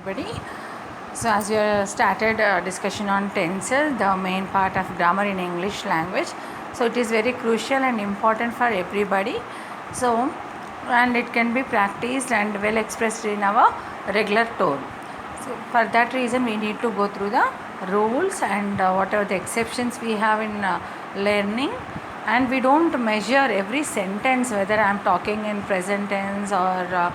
everybody. So as we started discussion on tenses, the main part of grammar in English language. So it is very crucial and important for everybody. So and it can be practiced and well expressed in our regular tone. So for that reason we need to go through the rules and whatever the exceptions we have in learning, and we don't measure every sentence whether I am talking in present tense or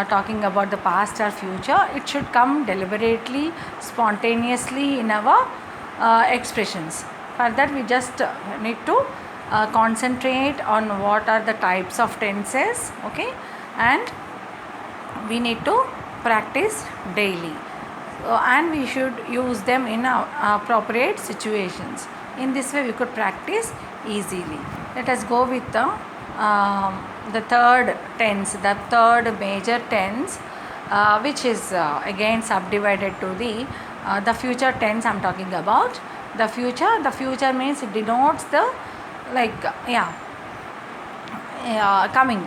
talking about the past or future. It should come deliberately, spontaneously in our expressions. For that we just need to concentrate on what are the types of tenses, okay, and we need to practice daily. And we should use them in appropriate situations. In this way we could practice easily. Let us go with the third tense, the third major tense, which is again subdivided to the future tense. I am talking about the future means it denotes the coming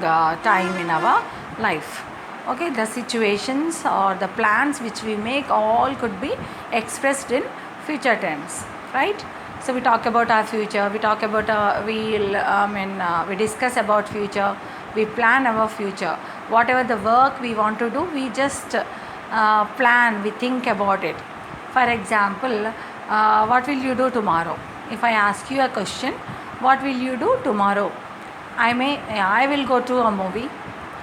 time in our life. Okay, the situations or the plans which we make all could be expressed in future tense, right? So we talk about our future, we talk about we discuss about future, we plan our future. Whatever the work we want to do, we just plan, we think about it. For example, what will you do tomorrow? If I ask you a question, what will you do tomorrow? I will go to a movie,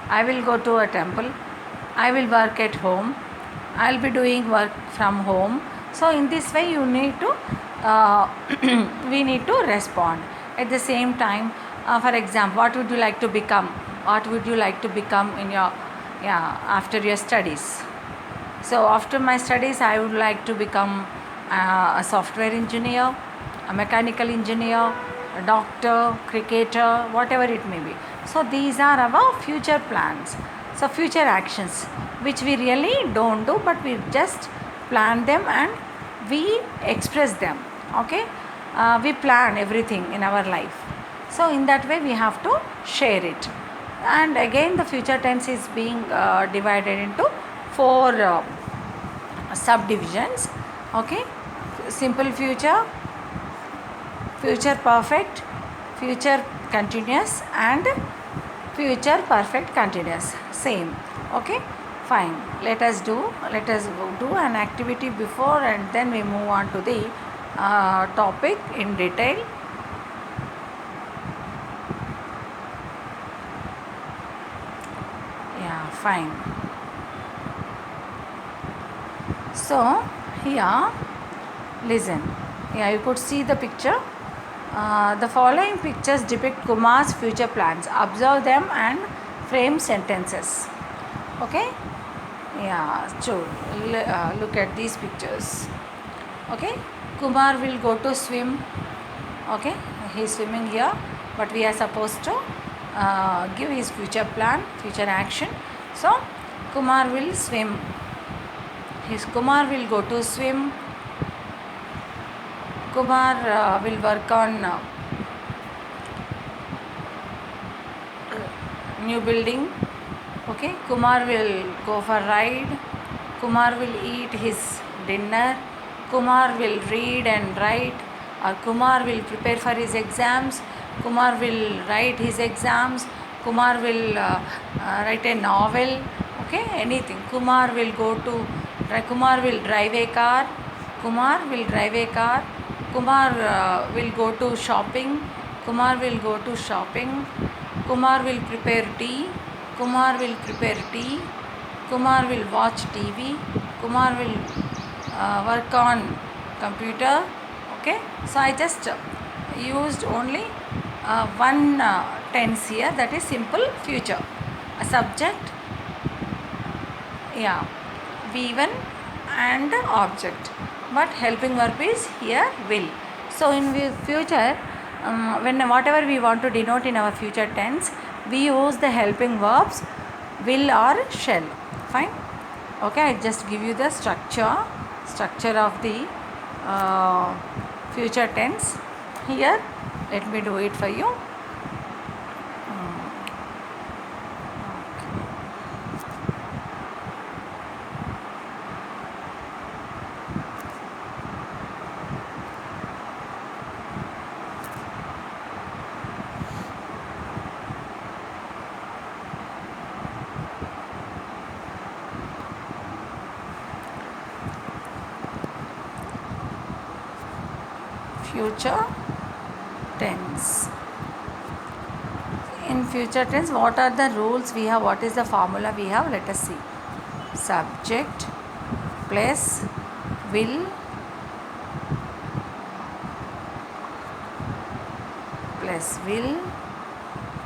I will go to a temple, I will work at home, I will be doing work from home. So in this way you need to we need to respond. At the same time, for example, what would you like to become? What would you like to become in your after your studies? So after my studies I would like to become a software engineer, a mechanical engineer, a doctor, cricketer, whatever it may be. So these are our future plans. So future actions which we really don't do, but we just plan them and we express them. Okay, we plan everything in our life. So in that way we have to share it. And again the future tense is being divided into four subdivisions. Okay, simple future, future perfect, future continuous, and future perfect continuous. Same. Okay, fine. Let us do an activity before, and then we move on to the topic in detail. Yeah, fine. So here, listen. Yeah, you could see the picture. The following pictures depict Kumar's future plans. Observe them and frame sentences. Okay? Yeah, so look at these pictures. Okay? Kumar will go to swim. Okay? He is swimming here, but we are supposed to give his future plan, future action. So, Kumar will swim. Kumar will go to swim. Kumar will work on new building. Okay, Kumar will go for ride. Kumar will eat his dinner. Kumar will read and write, or Kumar will prepare for his exams. Kumar will write his exams. Kumar will write a novel. Okay, anything. Kumar will drive a car. Kumar will drive a car. Kumar will go to shopping. Kumar will go to shopping. Kumar will prepare tea. Kumar will prepare tea. Kumar will watch TV. Kumar will work on computer. Okay, so I just used only one tense here, that is simple future. A subject, yeah, V1 and object, but helping verb is here will. So in future, when whatever we want to denote in our future tense, we use the helping verbs will or shall. Fine. Okay, I just give you the structure of the future tense here. Let me do it for you. future tense. In future tense, what are the rules we have? What is the formula we have? Let us see. Subject plus will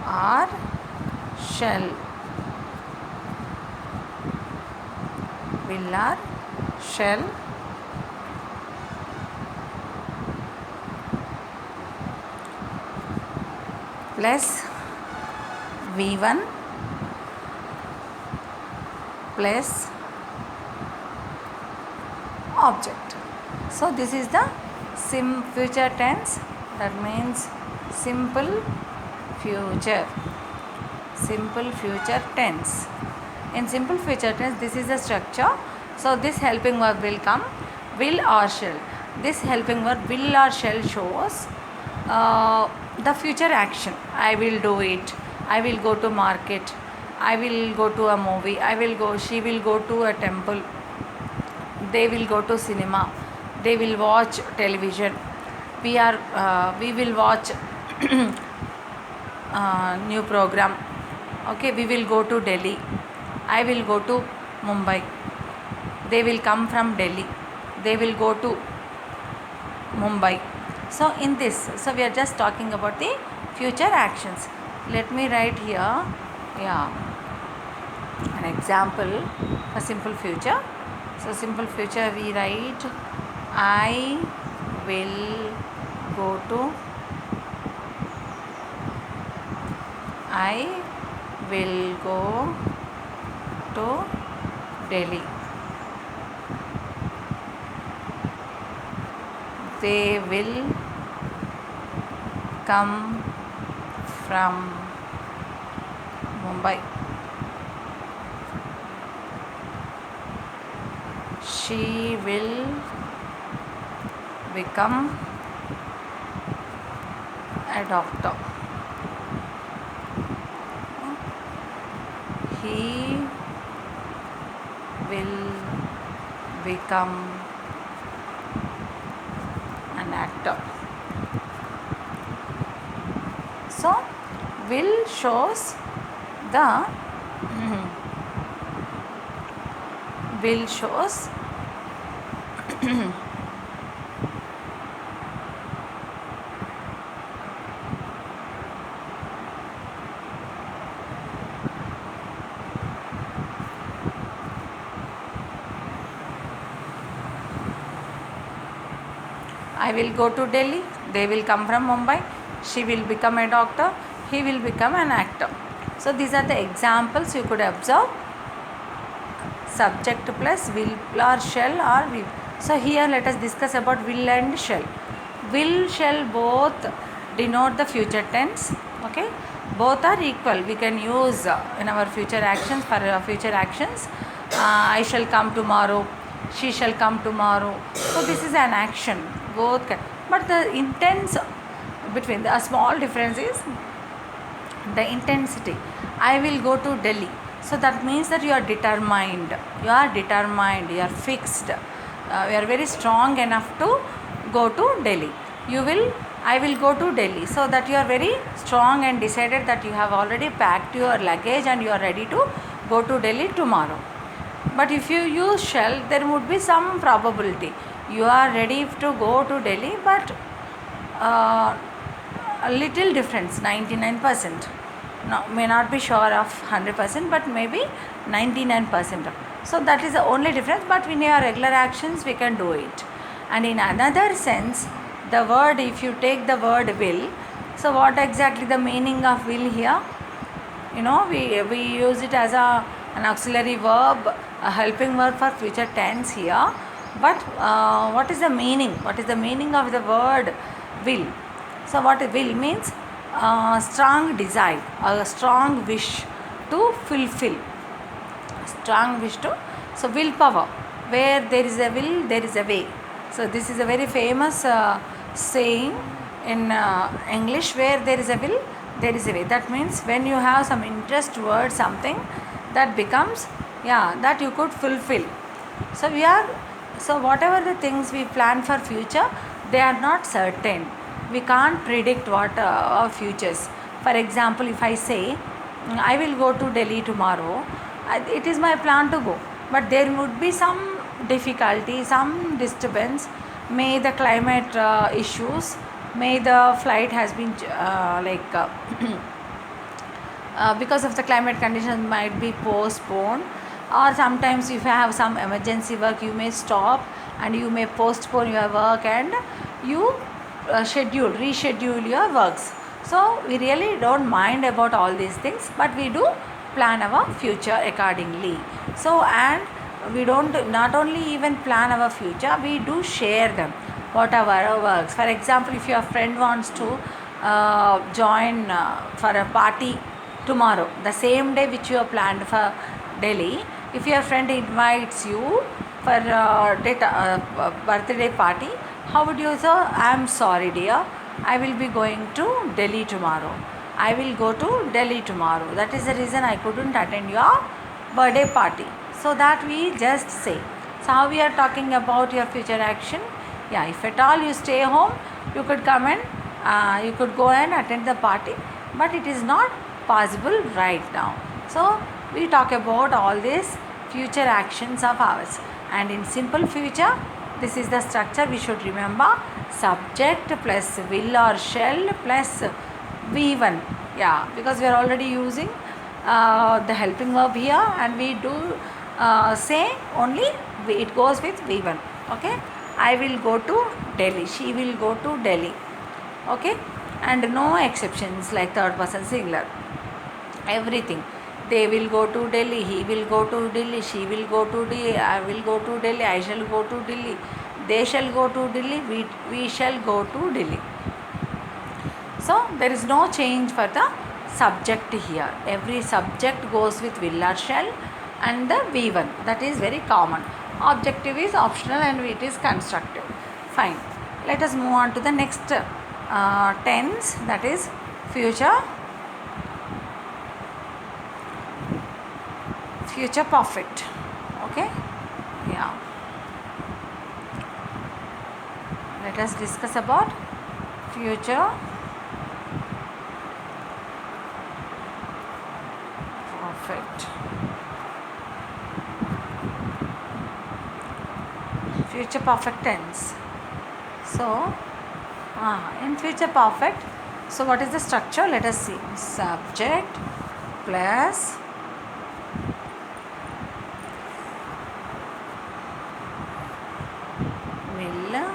or shall. Will or shall plus V1 plus object. So this is the future tense, that means simple future tense. In simple future tense, this is the structure. So this helping verb will come, will or shall. This helping verb will or shall shows the future action. I will do it, I will go to market, I will go to a movie, she will go to a temple, they will go to cinema, they will watch television, we will watch new program. Okay, we will go to Delhi, I will go to Mumbai, they will come from Delhi, they will go to Mumbai. So in this, so we are just talking about the future actions. Let me write here, an example for simple future. So simple future we write, I will go to Delhi. They will come from Mumbai. She will become a doctor. He will become an actor. So will shows the will shows I will go to Delhi, they will come from Mumbai, she will become a doctor, he will become an actor. So these are the examples you could observe. Subject plus will or shall or will. So here let us discuss about will and shall. Will, shall both denote the future tense. Okay, both are equal. We can use in our future actions for future actions. I shall come tomorrow, she shall come tomorrow. So this is an action. Both can, but the intense between a small difference is the intensity. I will go to Delhi. So that means that you are determined, you are fixed, you are very strong enough to go to Delhi. I will go to Delhi. So that you are very strong and decided that you have already packed your luggage and you are ready to go to Delhi tomorrow. But if you use shall, there would be some probability. You are ready to go to Delhi, but a little difference, 99%. No, may not be sure of 100%, but maybe 99%. So that is the only difference, but in your regular actions we can do it. And in another sense, the word, if you take the word will, so what exactly the meaning of will here? You know, we use it as an auxiliary verb, a helping verb for future tense here. But what is the meaning? What is the meaning of the word will? So what will means? Strong desire, a strong wish to fulfill, strong wish to. So willpower, where there is a will, there is a way. So this is a very famous saying in English, where there is a will, there is a way. That means when you have some interest towards something, that becomes, that you could fulfill. So whatever the things we plan for future, they are not certain. We can't predict what our futures. For example, if I say I will go to Delhi tomorrow, it is my plan to go, but there would be some difficulty, some disturbance, may the climate issues, may the flight has been because of the climate conditions might be postponed, or sometimes if you have some emergency work you may stop and you may postpone your work and you reschedule your works. So we really don't mind about all these things, but we do plan our future accordingly. So, and we don't not only even plan our future, we do share them whatever our works. For example, if your friend wants to join for a party tomorrow, the same day which you have planned for Delhi, if your friend invites you for birthday party, how would you say, I am sorry dear, I will be going to Delhi tomorrow, I will go to Delhi tomorrow, that is the reason I couldn't attend your birthday party. So that we just say. So how we are talking about your future action? Yeah, if at all you stay home, you could come and you could go and attend the party, but it is not possible right now. So we talk about all these future actions of ours, and in simple future, this is the structure we should remember: subject plus will or shall plus V1. Yeah, because we are already using the helping verb here, and we do say only it goes with V1. Okay, I will go to Delhi, she will go to Delhi. Okay, and no exceptions like third person singular. Everything, they will go to Delhi, he will go to Delhi, she will go to Delhi, I will go to Delhi, I shall go to Delhi, they shall go to Delhi, we shall go to Delhi. So there is no change for the subject here. Every subject goes with will or shall and the V1. That is very common. Objective is optional and it is constructive. Fine. Let us move on to the next tense, that is future perfect. Okay. Yeah. Let us discuss about future perfect. Future perfect tense. So in future perfect, so what is the structure? Let us see. Subject plus will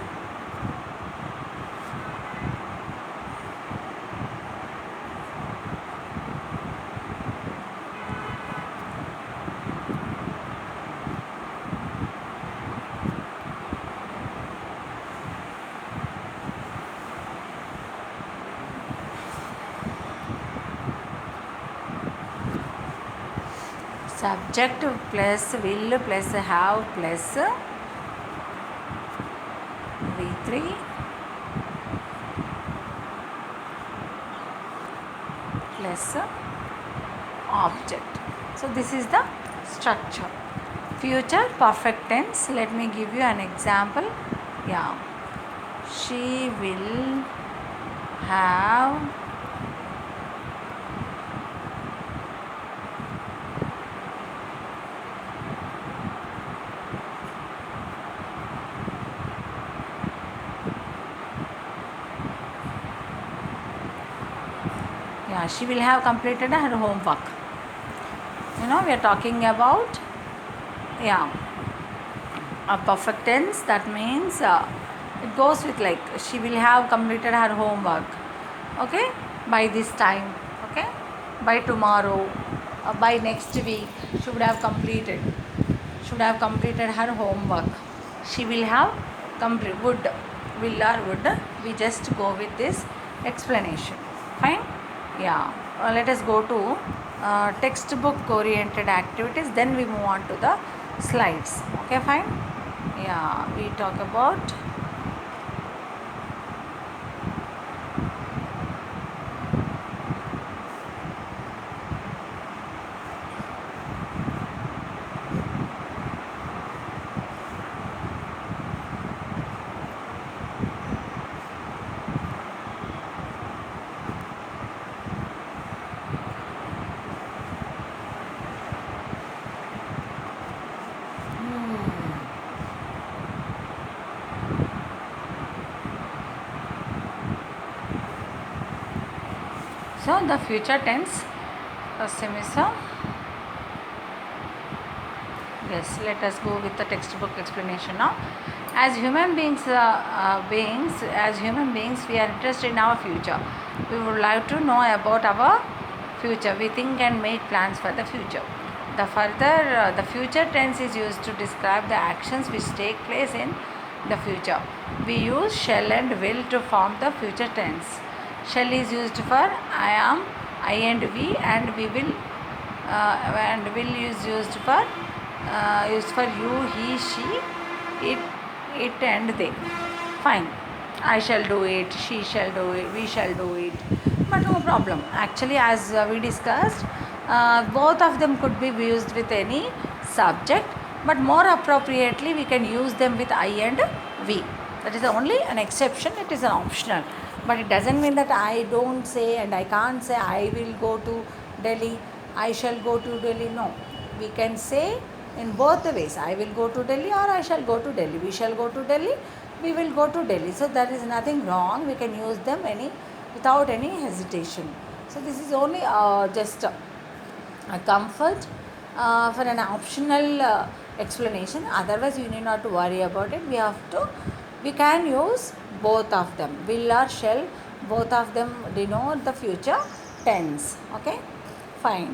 subject plus will plus have plus V3 plus object. So this is the structure. Future perfect tense. Let me give you an example. Yeah, she will have she will have completed her homework. We are talking about a perfect tense. That means it goes with like she will have completed her homework. Okay, by this time. Okay, by tomorrow, by next week, she would have completed her homework. She will have will or would. We just go with this explanation. Fine. Yeah, let us go to textbook oriented activities, then we move on to the slides. Okay, fine. Yeah, we talk about So the future tense, first semester. Yes, let us go with the textbook explanation now. As human beings, we are interested in our future. We would like to know about our future. We think and make plans for the future. The future tense is used to describe the actions which take place in the future. We use shall and will to form the future tense. Shall is used for I am, I and we, and we will, and will is used for you, he, she, it, and they. Fine. I shall do it, she shall do it, we shall do it. But no problem. Actually, as we discussed, both of them could be used with any subject, but more appropriately, we can use them with I and we. That is only an exception, it is an optional. But it doesn't mean that I don't say and I can't say I will go to Delhi, I shall go to Delhi. No. We can say in both the ways. I will go to Delhi or I shall go to Delhi. We shall go to Delhi, we will go to Delhi. So there is nothing wrong. We can use them without any hesitation. So this is only just a comfort for an optional explanation. Otherwise, you need not to worry about it. We can use both of them. Will or shall, both of them denote the future tense. Okay, fine.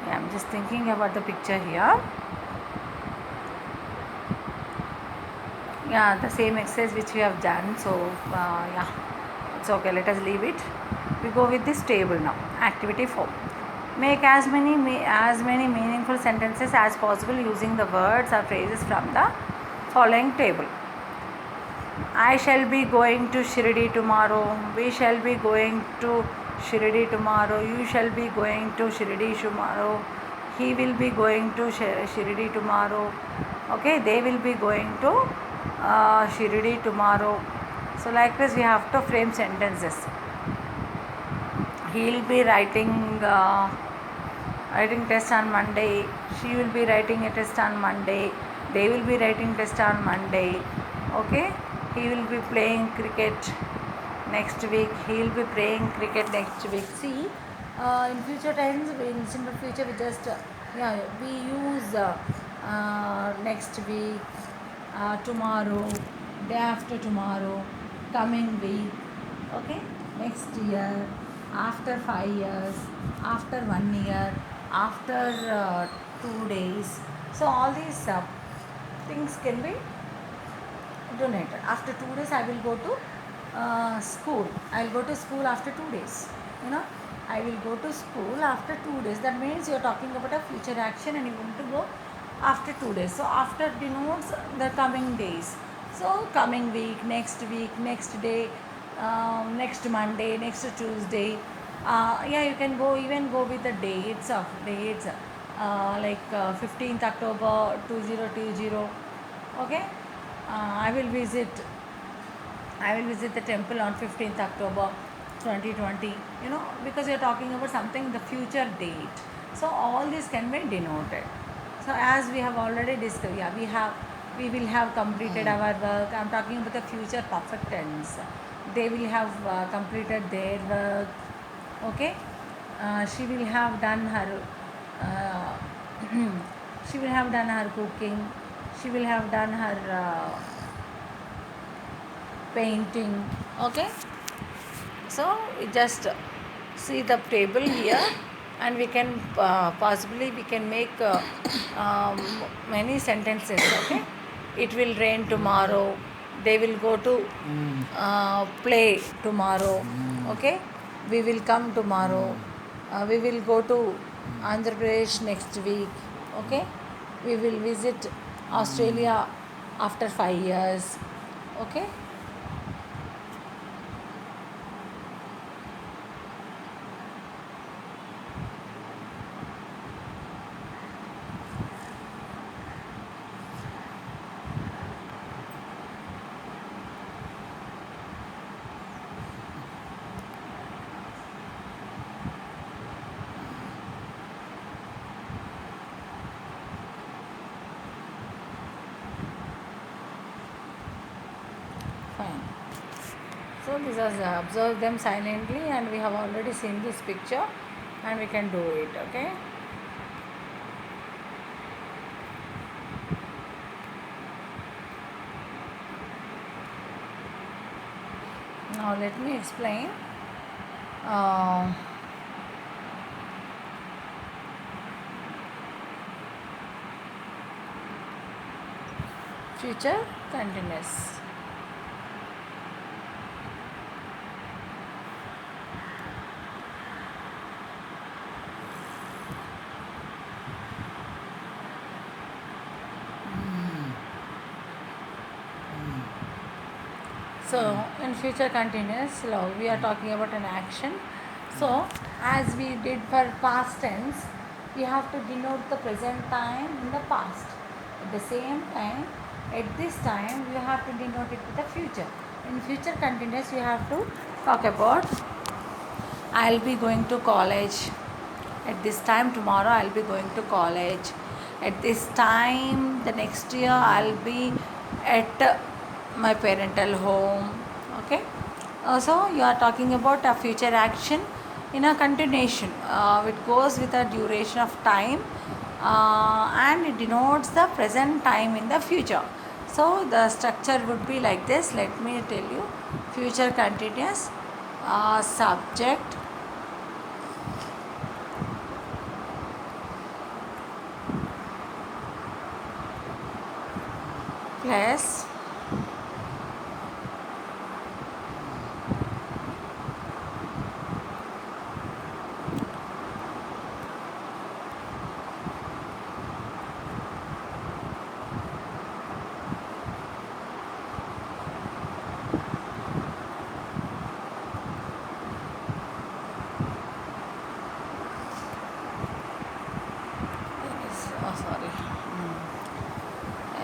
I'm just thinking about the picture here. Yeah, the same exercise which we have done. So yeah, it's okay. Let us leave it. We go with this table now. Activity 4. Make as many meaningful sentences as possible using the words or phrases from the following table. I shall be going to Shirdi tomorrow. We shall be going to Shirdi tomorrow. You shall be going to Shirdi tomorrow. He will be going to Shirdi tomorrow. Okay, they will be going to Shirdi tomorrow. So like this, we have to frame sentences. He will be writing test on Monday. She will be writing a test on Monday. They will be writing test on Monday. Okay. He will be playing cricket next week. He will be playing cricket next week. See, in future times, in simple future, we just we use next week, tomorrow, day after tomorrow, coming week. Okay, next year, after 5 years, after 1 year, after 2 days. So all these things can be donated. After 2 days, I will go to school. I will go to school after 2 days. I will go to school after 2 days. That means you are talking about a future action and you want to go after 2 days. So after denotes the coming days. So coming week, next next day, next Monday, next Tuesday. You can even go with the dates like 15th October 2020. Okay. I will visit the temple on 15th October 2020, because you're talking about something, the future date. So all this can be denoted. So as we have already discussed, we will have completed our work. I'm talking about the future perfect tense. They will have completed their work. Okay. She will have done her she will have done her cooking. She will have done her painting. Okay. So just see the table here, and we can possibly we can make um, many sentences. Okay, it will rain tomorrow, they will go to play tomorrow. Okay, we will come tomorrow, we will go to Andhra Pradesh next week. Okay, we will visit Australia after 5 years. Okay. Fine. So these are observe them silently, and we have already seen this picture, and we can do it. Okay. Now let me explain. Uh, Future continuous. So in future continuous, we are talking about an action. So as we did for past tense, we have to denote the present time in the past. At the same time, at this time, you have to denote it with the future. In future continuous, you have to talk about I'll be going to college. At this time tomorrow I'll be going to college. At this time the next year I'll be at my parental home. Okay. Also you are talking about a future action in a continuation. It goes with a duration of time, and it denotes the present time in the future. So the structure would be like this. Let me tell you. Future continuous, subject plus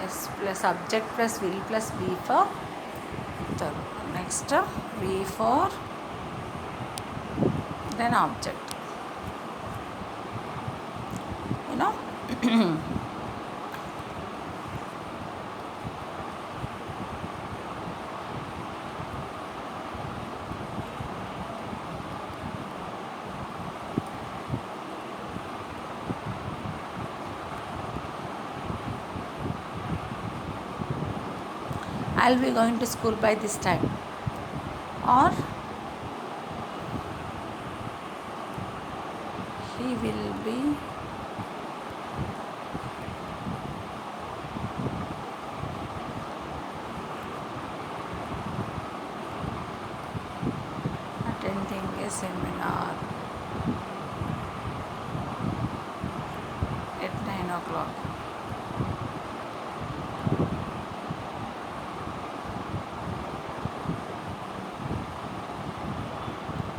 S plus subject plus will plus be for next V for then object, you know. I'll be going to school by this time, or he will be attending a seminar at 9 o'clock.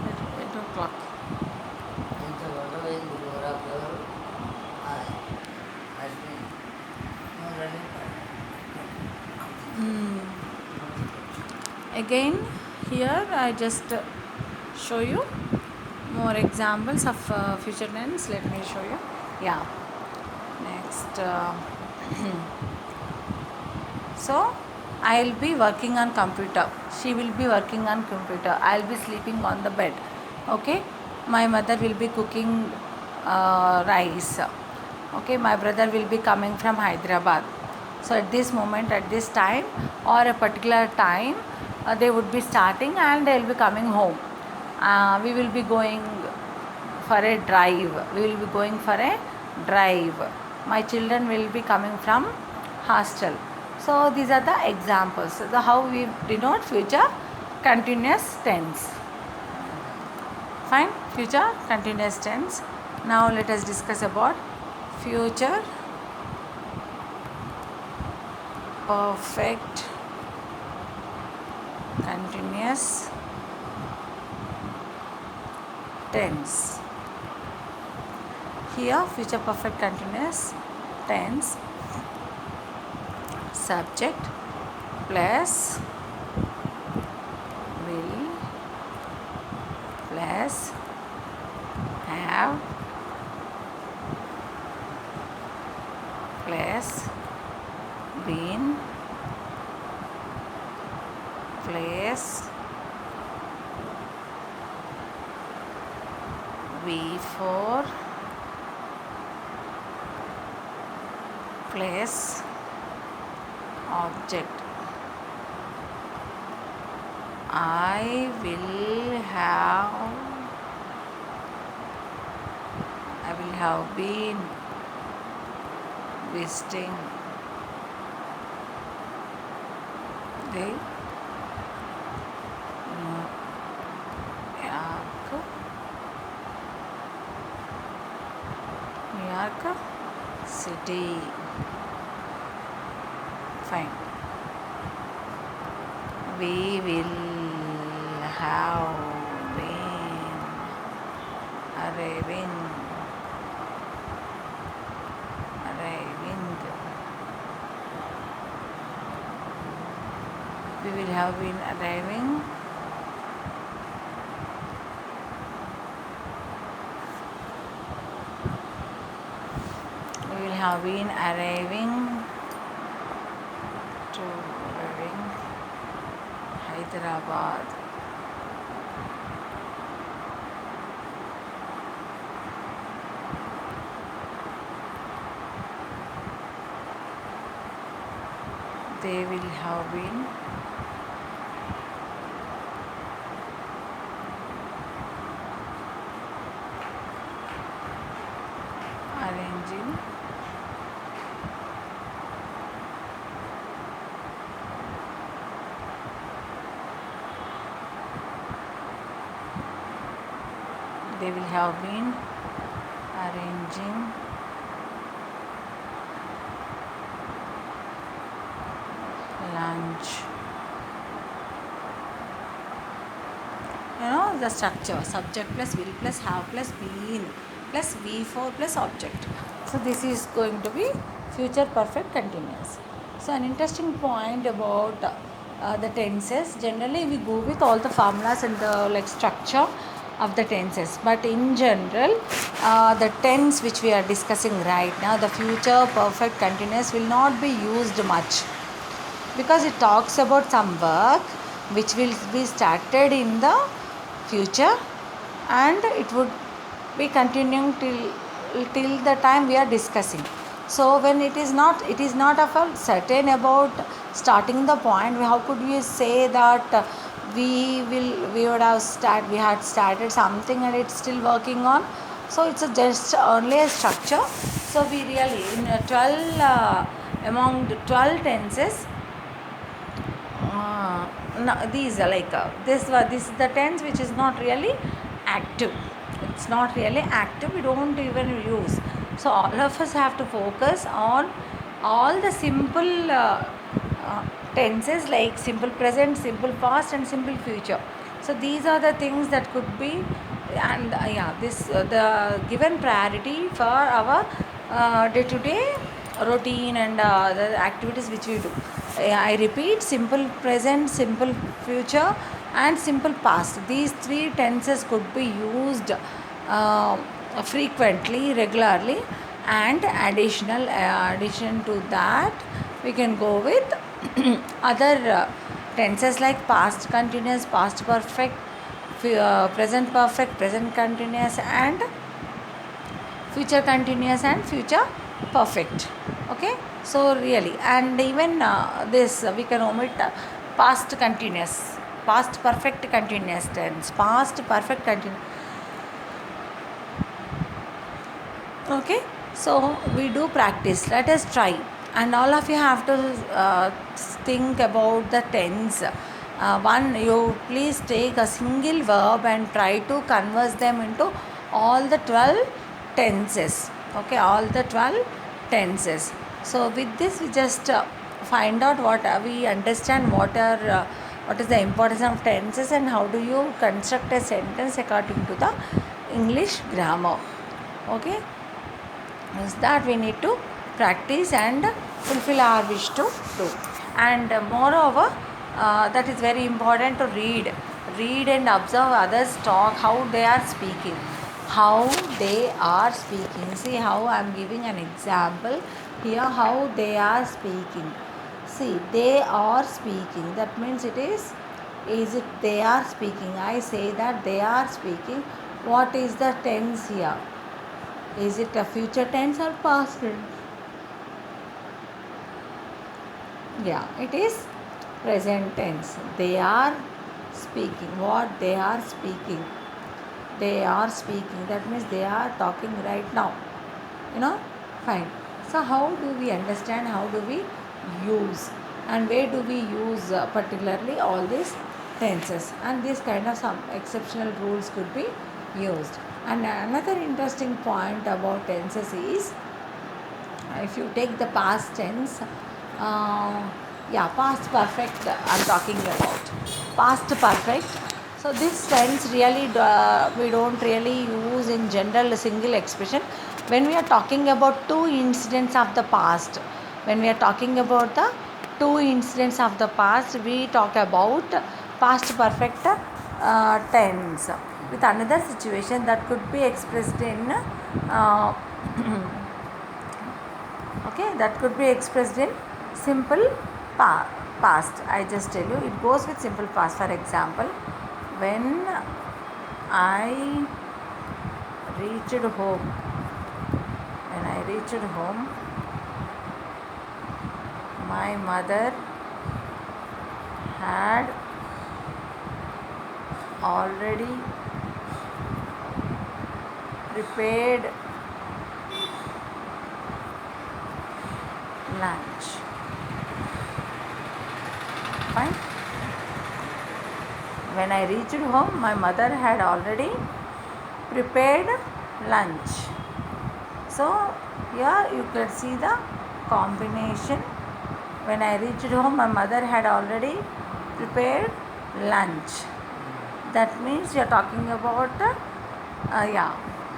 At 8 o'clock. Again, here I just show you more examples of future tense. Let me show you. Yeah. Next. So I'll be working on computer. She will be working on computer. I'll be sleeping on the bed. Okay. My mother will be cooking rice. Okay. My brother will be coming from Hyderabad. So at this moment, at this time, or a particular time, they would be starting and they will be coming home. We will be going for a drive. We will be going for a drive. My children will be coming from hostel. So these are the examples. So how we denote future continuous tense. Fine. Future continuous tense. Now let us discuss about future perfect continuous tense. Here future perfect continuous tense, subject plus will plus have plus been plus before plus object. I will have been visiting the New York City. Fine. We will have been arriving. We will have been arriving. We will have been arriving to Hyderabad. They will have been arranging lunch. The structure, subject plus will plus have plus been plus before plus object. So this is going to be future perfect continuous. So an interesting point about the tenses, generally we go with all the formulas and the structure of the tenses, but in general the tense which we are discussing right now, the future perfect continuous, will not be used much, because it talks about some work which will be started in the future and it would be continuing till the time we are discussing. So when it is not of a certain about starting the point, how could we say that we had started something and it's still working on? So it's just only a structure. So we really in 12 among the 12 tenses, these are this is the tense which is not really active. It's not really active, we don't even use. So all of us have to focus on all the simple tenses like simple present, simple past and simple future. So these are the things that could be, and the given priority for our day-to-day routine and the activities which we do. I repeat, simple present, simple future and simple past. These three tenses could be used frequently, regularly, and addition to that we can go with other tenses like past continuous, past perfect, present perfect, present continuous, and future continuous and future perfect. Okay, so really, and even this we can omit past continuous. past perfect continuous tense. Past perfect continuous. Okay, so we do practice. Let us try, and all of you have to think about the tense. One, you please take a single verb and try to convert them into all the 12 tenses. Okay, all the 12 tenses. So with this, we just find out what we understand. What is the importance of tenses and how do you construct a sentence according to the English grammar. Okay, is that we need to practice and fulfill our wish to do. And moreover, that is very important to read and observe others talk, how they are speaking, see how I am giving an example here, how they are speaking. See, they are speaking, that means is it they are speaking. I say that they are speaking. What is the tense here? Is it a future tense or past tense? Yeah, it is present tense. They are speaking. What they are speaking? They are speaking. That means they are talking right now. Fine. So, how do we understand? How do we use? And where do we use particularly all these tenses? And these kind of some exceptional rules could be used. And another interesting point about tenses is, if you take the past tense, past perfect I'm talking about. Past perfect. So this tense really we don't really use in general a single expression. When we are talking about two incidents of the past, when we are talking about the two incidents of the past, we talk about past perfect tense with another situation that could be expressed in okay, that could be expressed in simple past. I just tell you, it goes with simple past. For example, when I reached home, my mother had already prepared lunch. Fine. When I reached home, my mother had already prepared lunch. So here you can see the combination. When I reached home, my mother had already prepared lunch. That means you are talking about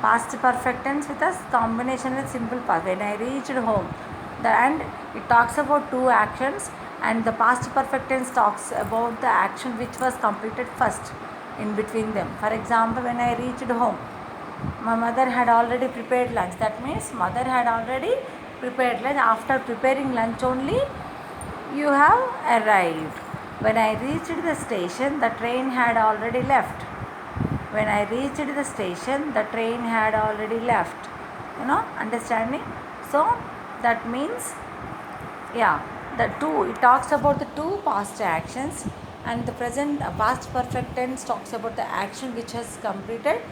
past perfect tense with a combination with simple past. When I reached home, and it talks about two actions, and the past perfect tense talks about the action which was completed first in between them. For example, when I reached home, my mother had already prepared lunch. That means mother had already prepared lunch. After preparing lunch only, you have arrived. When I reached the station, the train had already left. When I reached the station, the train had already left. Understanding? So that means, it talks about the two past actions, and the present past perfect tense talks about the action which has completed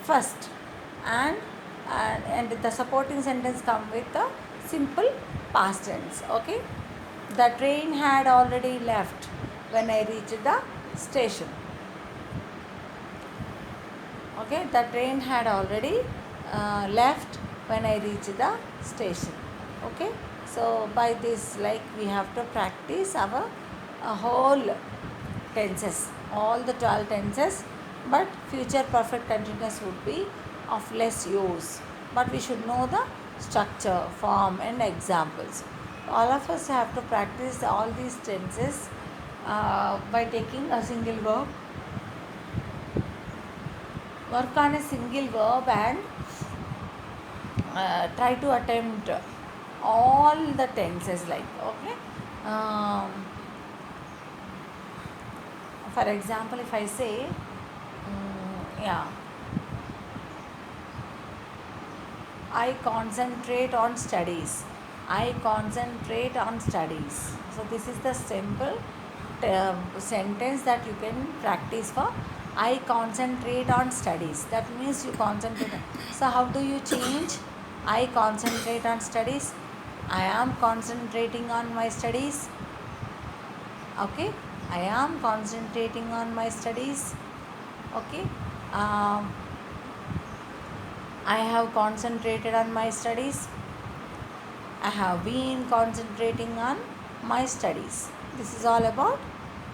first, and the supporting sentence come with the simple past tense. Okay, the train had already left when I reached the station. Okay, the train had already left when I reached the station. Okay, so by this, we have to practice our whole tenses, all the 12 tenses, but future perfect continuous would be of less use. But we should know the structure, form, and examples. All of us have to practice all these tenses by taking a single verb. Work on a single verb and try to attempt all the tenses, for example, if I say I concentrate on studies. So this is the simple sentence that you can practice for. I concentrate on studies. That means you concentrate. So how do you change? I concentrate on studies. I am concentrating on my studies. Okay, I am concentrating on my studies. Okay, um, I have concentrated on my studies. I have been concentrating on my studies. This is all about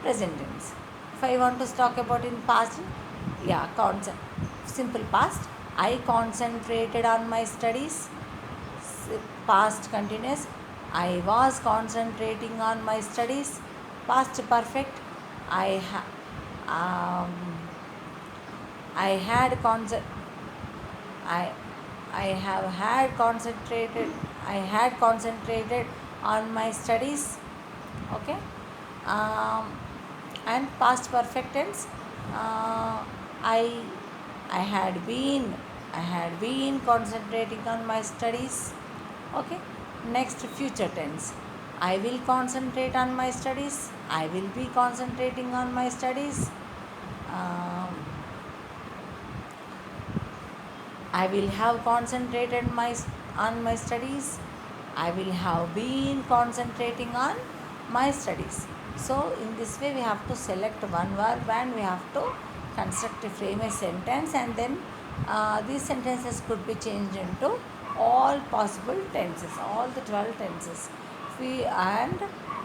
present tense. If I want to talk about in past, yeah, simple past. I concentrated on my studies. Past continuous. I was concentrating on my studies. Past perfect. I um, I had I I have had concentrated. I had concentrated on my studies. Okay, um, and past perfect tense. Uh, I I had been concentrating on my studies. Okay, next future tense. I will concentrate on my studies. I will be concentrating on my studies. Um, I will have concentrated on my studies. I will have been concentrating on my studies. So in this way we have to select one verb and we have to construct a frame a sentence, and then these sentences could be changed into all possible tenses, all the 12 tenses. And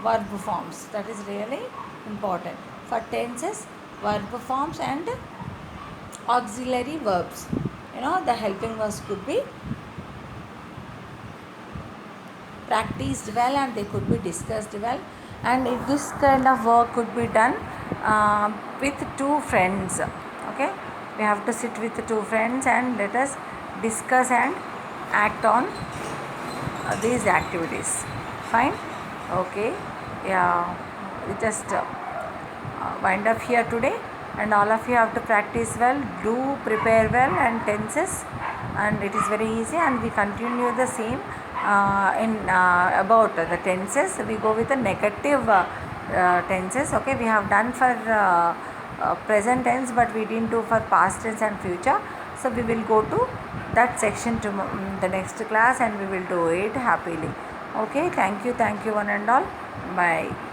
verb forms, that is really important for tenses, verb forms and auxiliary verbs. The helping verbs could be practiced well and they could be discussed well, and if this kind of work could be done with two friends. Okay, we have to sit with two friends and let us discuss and act on these activities. Fine. Okay, yeah, we just wind up here today, and all of you have to practice well, do prepare well and tenses, and it is very easy, and we continue the same in about the tenses. We go with the negative tenses. Okay, we have done for present tense, but we didn't do for past tense and future. So we will go to that section to the next class, and we will do it happily. Okay, thank you one and all. Bye.